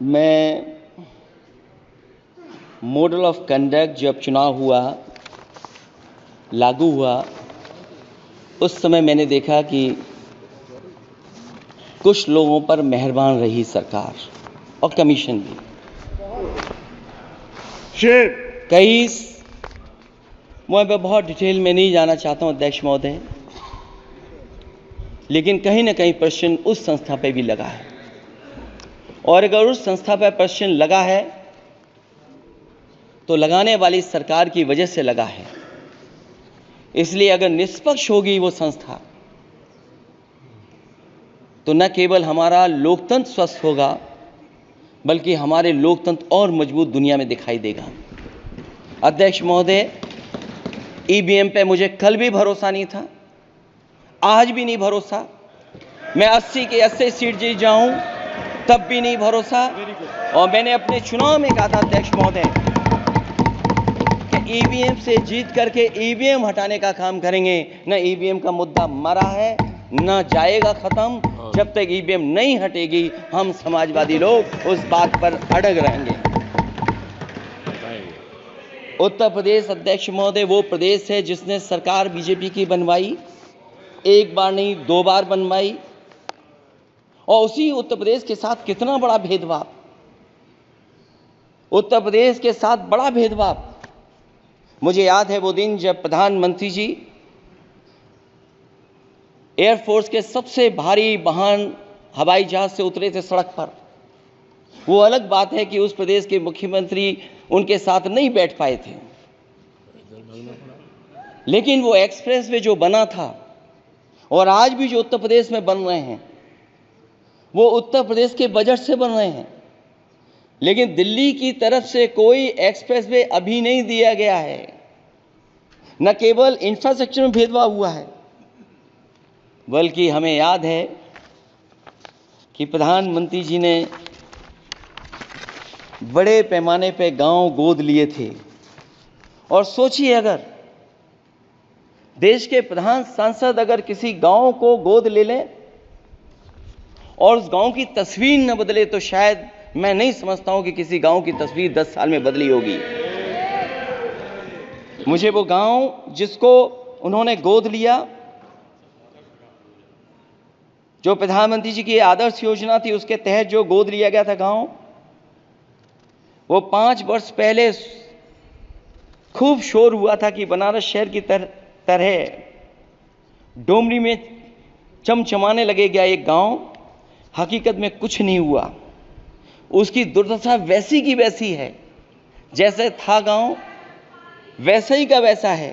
मैं model of conduct जब चुनाव हुआ, लागू हुआ, उस समय मैंने देखा कि कुछ लोगों पर मेहरबान रही सरकार और कमीशन भी। कई मैं बहुत डिटेल में नहीं जाना चाहता हूं अध्यक्ष महोदय, लेकिन कहीं ना कहीं प्रश्न उस संस्था पे भी लगा है, और अगर उस संस्था पर प्रश्न लगा है तो लगाने वाली सरकार की वजह से लगा है। इसलिए अगर निष्पक्ष होगी वो संस्था तो न केवल हमारा लोकतंत्र स्वस्थ होगा, बल्कि हमारे लोकतंत्र और मजबूत दुनिया में दिखाई देगा। अध्यक्ष महोदय, ईवीएम पे मुझे कल भी भरोसा नहीं था, आज भी नहीं भरोसा। मैं 80 के 80 सीट जीत जाऊं तब भी नहीं भरोसा। और मैंने अपने चुनाव में कहा था अध्यक्ष महोदय कि ईवीएम से जीत करके ईवीएम हटाने का काम करेंगे। न ईवीएम का मुद्दा मरा है, न जाएगा खत्म। जब तक ईवीएम नहीं हटेगी हम समाजवादी लोग उस बात पर अड़ग रहेंगे। उत्तर प्रदेश अध्यक्ष महोदय वो प्रदेश है जिसने सरकार बीजेपी की बनवाई, एक बार नहीं 2 बार बनवाई, और उसी उत्तर प्रदेश के साथ कितना बड़ा भेदभाव, उत्तर प्रदेश के साथ बड़ा भेदभाव। मुझे याद है वो दिन जब प्रधानमंत्री जी एयरफोर्स के सबसे भारी वाहन हवाई जहाज से उतरे थे सड़क पर। वो अलग बात है कि उस प्रदेश के मुख्यमंत्री उनके साथ नहीं बैठ पाए थे, लेकिन वो एक्सप्रेसवे जो बना था और आज भी जो उत्तर प्रदेश में बन रहे हैं वो उत्तर प्रदेश के बजट से बन रहे हैं। लेकिन दिल्ली की तरफ से कोई एक्सप्रेसवे अभी नहीं दिया गया है। न केवल इंफ्रास्ट्रक्चर में भेदभाव हुआ है, बल्कि हमें याद है कि प्रधानमंत्री जी ने बड़े पैमाने पे गांव गोद लिए थे। और सोचिए, अगर देश के प्रधान सांसद अगर किसी गांव को गोद ले लें और उस गांव की तस्वीर न बदले तो शायद मैं नहीं समझता हूं कि किसी गांव की तस्वीर 10 साल में बदली होगी। मुझे वो गांव जिसको उन्होंने गोद लिया, जो प्रधानमंत्री जी की आदर्श योजना थी उसके तहत जो गोद लिया गया था गांव, वो 5 वर्ष पहले खूब शोर हुआ था कि बनारस शहर की तरह डोमरी में चमचमाने लगेगा एक गांव। हकीकत में कुछ नहीं हुआ। उसकी दुर्दशा वैसी की वैसी है, जैसे था गांव वैसा ही का वैसा है।